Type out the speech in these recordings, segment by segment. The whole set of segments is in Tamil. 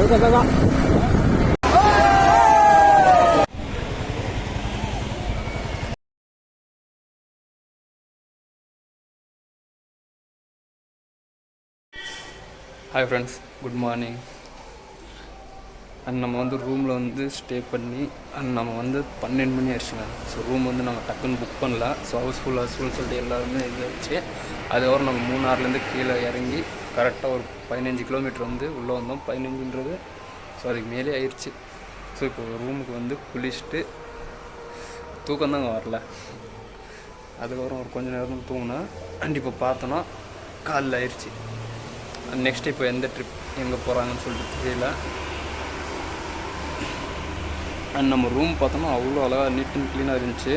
அதுக்கதான் hi friends, good morning. And நம்ம வந்து ரூமில் வந்து ஸ்டே பண்ணி நம்ம வந்து 12 மணி ஆயிடுச்சுங்க. ஸோ ரூம் வந்து நாங்கள் டக்குன்னு புக் பண்ணல. ஸோ ஹவுஸ்ஃபுல் சொல்லிட்டு எல்லாருமே இது வச்சு அதுக்கப்புறம் நம்ம மூணாறுலேருந்து கீழே இறங்கி கரெக்டாக ஒரு 15 கிலோமீட்டர் வந்து உள்ளே வந்தோம். 15ன்றது ஸோ அதுக்கு மேலே ஆயிடுச்சு. ஸோ இப்போ ரூமுக்கு வந்து குளிச்சுட்டு தூக்கம் தாங்க வரல. அதுக்கப்புறம் ஒரு கொஞ்சம் நேரம் தூங்கினேன். அண்ட் இப்போ பார்த்தோன்னா காலைல ஆயிடுச்சு. நெக்ஸ்ட் இப்போ எந்த ட்ரிப் எங்கே போகிறாங்கன்னு சொல்லிட்டு தெரியல. அண்ட் நம்ம ரூம் பார்த்தோன்னா அவ்வளோ அழகாக நீட் அண்ட் க்ளீனாக இருந்துச்சு.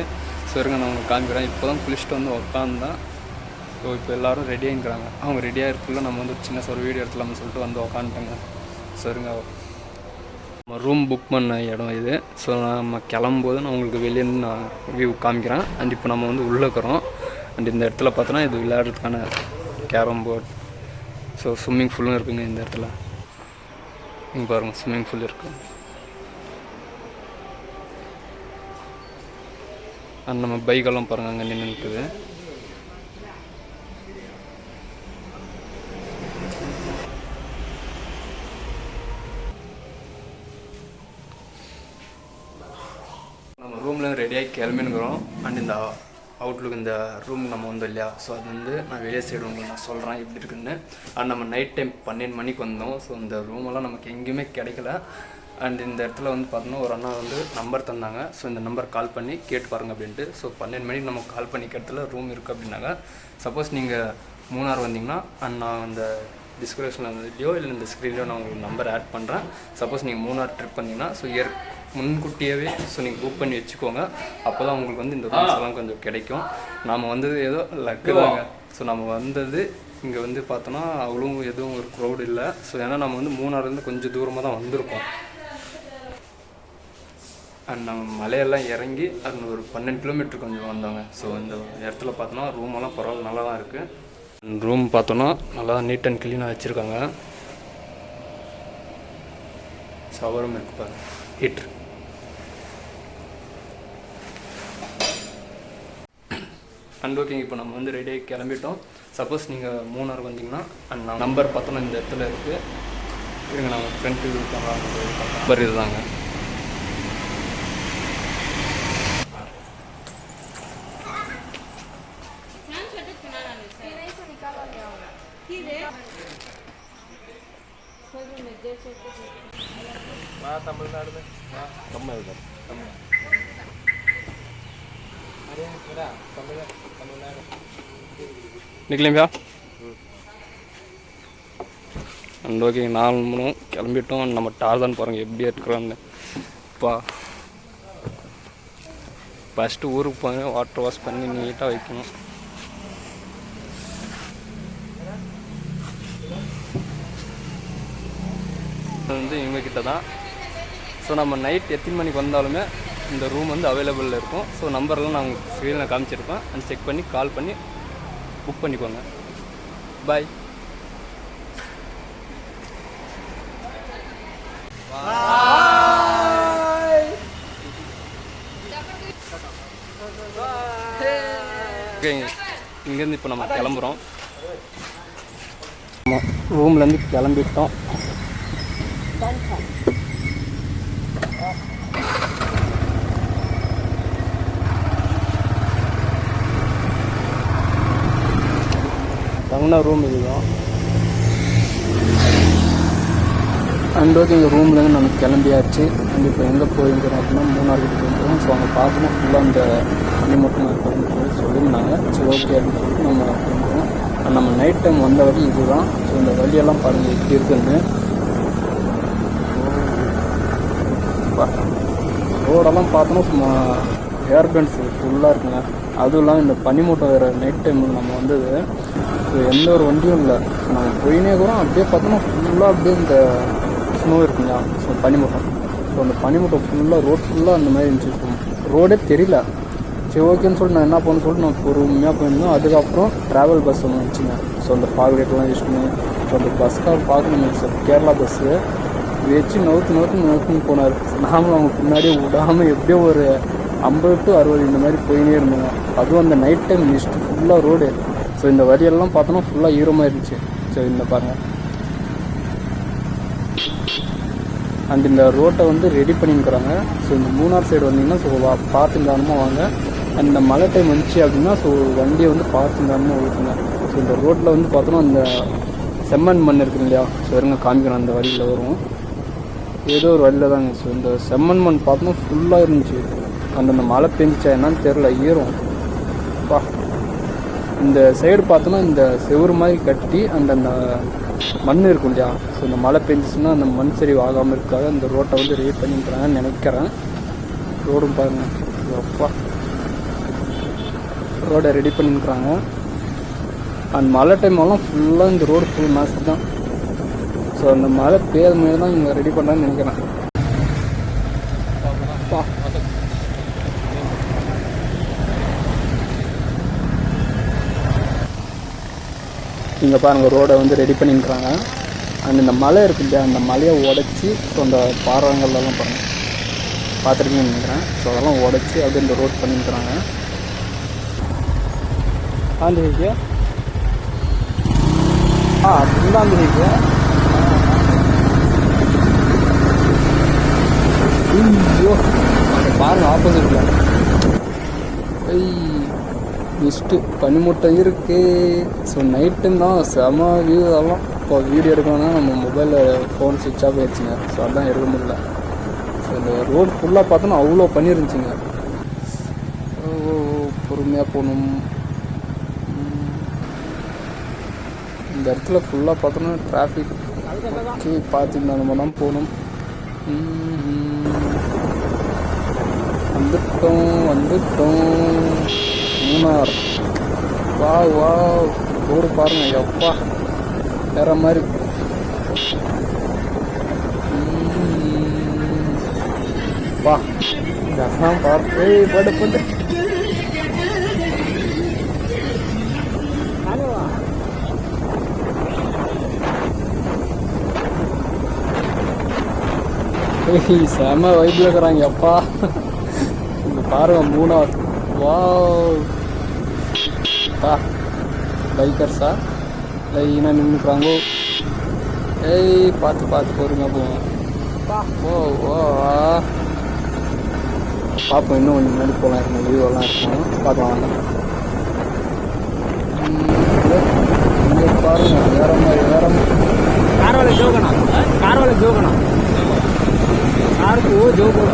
சரிங்க, நான் உங்களுக்கு காமிக்கிறேன். இப்போ தான் குளிச்சுட்டு வந்து உக்காந்தான். ஸோ இப்போ எல்லோரும் ரெடியாகிக்கிறாங்க. அவங்க ரெடியாக இருக்குள்ள நம்ம வந்து சின்ன ஒரு வீடியோ எடுத்துலாம்னு சொல்லிட்டு வந்து உக்காந்துட்டேங்க. சரிங்க, நம்ம ரூம் புக் பண்ண இடம் இது. ஸோ நம்ம கிளம்பும்போது நான் உங்களுக்கு வெளியேருந்து நான் வியூ காமிக்கிறேன். அண்ட் இப்போ நம்ம வந்து உள்ளே இருக்கிறோம். அண்ட் இந்த இடத்துல பார்த்தோன்னா இது விளையாடுறதுக்கான கேரம் போர்ட், ஸோ ஸ்விம்மிங் ஃபூலும் இருக்குங்க இந்த இடத்துல. இங்கே பாருங்கள், ஸ்விம்மிங் ஃபூல் இருக்குது. அண்ட் நம்ம பைக்கெல்லாம் பாருங்கள் அங்கே நின்று நிற்குது. நம்ம ரூமில் ரெடியாகி கிளம்பினுக்கிறோம். அண்ட் இந்த அவுட்லுக் இந்த ரூம் நம்ம வந்தோம் இல்லையா, ஸோ அது வந்து நான் வெளியே சைடு உங்களுக்கு நான் சொல்கிறேன் எப்படி இருக்குதுன்னு. அண்ட் நம்ம நைட் டைம் 12 மணிக்கு வந்தோம். ஸோ இந்த ரூமெல்லாம் நமக்கு எங்கேயுமே கிடைக்கல. அண்ட் இந்த இடத்துல வந்து பார்த்தோன்னா ஒரு அண்ணா வந்து நம்பர் தந்தாங்க. ஸோ இந்த நம்பர் கால் பண்ணி கேட்டு பாருங்கள் அப்படின்ட்டு. ஸோ 12 மணிக்கு நம்ம கால் பண்ணி கேட்டதில் ரூம் இருக்குது அப்படின்னாங்க. சப்போஸ் நீங்கள் மூணார் வந்தீங்கன்னா அண்ட் நான் அந்த டிஸ்கிரிப்ஷனில் வீடியோ இல்லை இந்த ஸ்க்ரீன்லையோ நான் உங்களுக்கு நம்பர் ஆட் பண்ணுறேன். சப்போஸ் நீங்கள் மூணார் ட்ரிப் வந்தீங்கன்னா ஸோ முன்கூட்டியாகவே ஸோ நீங்கள் புக் பண்ணி வச்சுக்கோங்க. அப்போ தான் உங்களுக்கு வந்து இந்த ரூம்ஸ் எல்லாம் கொஞ்சம் கிடைக்கும். நாம் வந்தது ஏதோ லக்கு தாங்க. ஸோ நம்ம வந்தது இங்கே வந்து பார்த்தோன்னா அவ்வளோ எதுவும் ஒரு க்ரௌட் இல்லை. ஸோ ஏன்னா நம்ம வந்து மூணாறுலேருந்து கொஞ்சம் தூரமாக தான் வந்திருக்கோம். அண்ட் நம்ம மலையெல்லாம் இறங்கி அது ஒரு 12 கிலோமீட்டர் கொஞ்சம் வந்தோங்க. ஸோ இந்த இடத்துல பார்த்தோன்னா ரூமெல்லாம் பரவாயில்ல, நல்லா தான் இருக்குது. ரூம் பார்த்தோன்னா நல்லா நீட் அண்ட் க்ளீனாக வச்சுருக்காங்க. ஷவரும் இருக்குது பாருங்க, ஹீட்ரு. அண்ட் ஓகேங்க, இப்போ நம்ம வந்து ரெடியாகி கிளம்பிட்டோம். சப்போஸ் நீங்கள் மூணார் வந்தீங்கன்னா அண்ட் நம்பர் பார்த்தோன்னா இந்த இடத்துல இருக்குது. இருங்க, நம்ம ஃப்ரெண்ட்டு நம்பர் இதுதாங்க. தமிழ்நாடு நிக்கலையா? அண்ட் ஓகே, நானும் கிளம்பிட்டோம். நம்ம டார்தான் பாருங்கள் எப்படி இருக்கிறோன்னு. இப்போ ஃபஸ்ட்டு ஊருக்கு போங்க, வாட்டர் வாஷ் பண்ணி நீட்டாக வைக்கணும். வந்து இவங்கக்கிட்ட தான். ஸோ நம்ம நைட் எத்தனை மணிக்கு வந்தாலுமே இந்த ரூம் வந்து அவைலபிளில் இருக்கும். ஸோ நம்பர்லாம் நான் உங்களுக்கு ஸ்க்ரீனில் காமிச்சிருப்பேன். அந்த செக் பண்ணி கால் பண்ணி புக் பண்ணிக்கோங்க. பாய். ஓகேங்க, இங்கேருந்து இப்போ நம்ம கிளம்புறோம். ரூம்லேருந்து கிளம்பிட்டோம். தங்கின ரூம் இதுதான். அண்ட் ஓகே, எங்கள் ரூம்லேருந்து நம்ம கிளம்பியாச்சு. அண்ட் இப்போ எங்கே போயிருக்கிறோம் அப்படின்னா மூணாறு போயிருக்கிறோம். ஸோ அங்கே பார்க்கணும் ஃபுல்லாக அந்த தண்ணி மட்டும் இருக்குன்னு சொல்லியிருந்தாங்க. சரி, ஓகே அப்படின்னு சொல்லிட்டு நம்ம போயிருக்கிறோம். அண்ட் நம்ம நைட் டைம் வந்த வழி இதுதான். ஸோ இந்த வழியெல்லாம் பாருங்கள் எப்படி இருக்குன்னு. ரோடெல்லாம் பார்த்தோன்னா சும்மா ஏர்பன்ஸ் ஃபுல்லாக இருக்குங்க. அதுவும் இல்லாமல் இந்த பனிமூட்டம் வேறு நைட் டைம் நம்ம வந்தது. ஸோ எந்த ஒரு வண்டியும் இல்லை. நம்ம போயினே கூட அப்படியே பார்த்தோன்னா ஃபுல்லாக அப்படியே இந்த ஸ்னோ இருக்குங்க. ஸோ பனிமூட்டம். ஸோ அந்த பனிமூட்டம் ஃபுல்லாக ரோட் ஃபுல்லாக அந்த மாதிரி இருந்துச்சு. ரோடே தெரியல. சரி, ஓகேன்னு சொல்லிட்டு நான் என்ன பண்ணு சொல்லிட்டு நான் பொறுமையாக போயிருந்தோம். அதுக்கப்புறம் ட்ராவல் பஸ் ஒன்று வந்துச்சுங்க. ஸோ அந்த ஃபார்வேட்லாம் யூஸ் பண்ணி ஸோ அந்த பஸ்க்காக பார்க்கணும். ஸோ கேரளா பஸ்ஸு வச்சு நவுத்துன்னு போனார். நாமளும் அவங்க பின்னாடியே விடாமல் எப்படியோ ஒரு 50 to 60 இந்த மாதிரி போயினே இருந்தோங்க. அதுவும் அந்த நைட் டைம் மிஸ்ட்டு ஃபுல்லாக ரோடு. ஸோ இந்த வழியெல்லாம் பார்த்தோன்னா ஃபுல்லாக ஈரமாக இருந்துச்சு. ஸோ இந்த பாருங்கள். அண்ட் இந்த ரோட்டை வந்து ரெடி பண்ணிக்கிறாங்க. ஸோ இந்த மூணார் சைடு வந்தீங்கன்னா ஸோ பார்த்து நிதானமாக வாங்க. அண்ட் இந்த மழை டைம் வந்துச்சு அப்படின்னா ஸோ வண்டியை வந்து பார்த்து நிதானமாக ஓட்டுங்க. ஸோ இந்த ரோட்டில் வந்து பார்த்தோன்னா அந்த செம்மண் மண் இருக்குது இல்லையா, ஸோ இருங்க காமிக்கணும். அந்த வழியில் வரும், ஏதோ ஒரு வழியில் தாங்க. ஸோ இந்த செம்மண் மண் பார்த்தோன்னா ஃபுல்லாக இருந்துச்சு. அந்த மழை பெஞ்சிச்சா என்னன்னு தெரில, ஈரம். பா இந்த சைடு பார்த்தோன்னா இந்த செவுறு மாதிரி கட்டி அந்த மண் இருக்கும் இல்லையா, ஸோ இந்த மழை பெஞ்சிச்சுன்னா அந்த மண் சரிவு ஆகாமல் இருக்காது. அந்த ரோட்டை வந்து ரெடி பண்ணிக்கிறாங்கன்னு நினைக்கிறேன். ரோடும் பாருங்கள், அப்பா ரோடை ரெடி பண்ணிக்கிறாங்க. அண்ட் மழை டைமெல்லாம் ஃபுல்லாக இந்த ரோடு ஃபுல் மாசு தான். ஸோ அந்த மழை பெய்யாத மாதிரி தான் இங்கே ரெடி பண்ணான்னு நினைக்கிறேன். இங்கே பாருங்கள் ரோடை வந்து ரெடி பண்ணிக்கிறாங்க. அண்ட் இந்த மலை இருக்கு இல்லையா, அந்த மலையை உடச்சி ஸோ அந்த பாறாங்கல்லாம் பாருங்கள் பார்த்துருக்கீங்கன்னு நினைக்கிறேன். ஸோ அதெல்லாம் உடச்சி அப்படியே இந்த ரோட் பண்ணிக்கிறாங்க. ஆந்திரிக்கா அப்படின்னா ஆந்திரிக்கா ஐயோ அந்த பாருங்கள் ஆப்போசிட்டில் மிஸ்ட்டு பனிமூட்டை இருக்குது. ஸோ நைட்டும் தான் செம வியூ. அதெல்லாம் இப்போ வீடியோ எடுக்கணும்னா நம்ம மொபைலில் ஃபோன் சுவிட்ச் ஆஃப் ஆகிடுச்சிங்க. ஸோ அதான் எடுக்க முடியல. ஸோ இந்த ரோடு ஃபுல்லாக பார்த்தோன்னா அவ்வளோ பண்ணிருந்துச்சிங்க. பொறுமையாக போகணும். இந்த இடத்துல ஃபுல்லாக பார்த்தோன்னா டிராஃபிக். ஓகே பார்த்துக்கலாம், நம்ம தான் போகணும். வந்துட்டோம் மூணார். வா ரோடு பாருங்கள், எப்பா வேற மாதிரி. வா இதெல்லாம் பார்த்து பட்டு செம வைப்பில் இருக்கிறாங்க. எப்பா இங்கே பாருங்க மூணார். வா பைக்கர்ஸா லைனாக நின்றுக்கிறாங்கோ. பார்த்து போகிறீங்க போவோம். பார்ப்போம், இன்னும் கொஞ்சம் முன்னாடி போகலாம். இருக்கும் லீவெல்லாம் இருக்கும், பார்க்கலாம் வாங்க. இங்கே பாருங்க வேற மாதிரி கார்வால ஜோகனா கார்க்கு ஓ ஜோகனா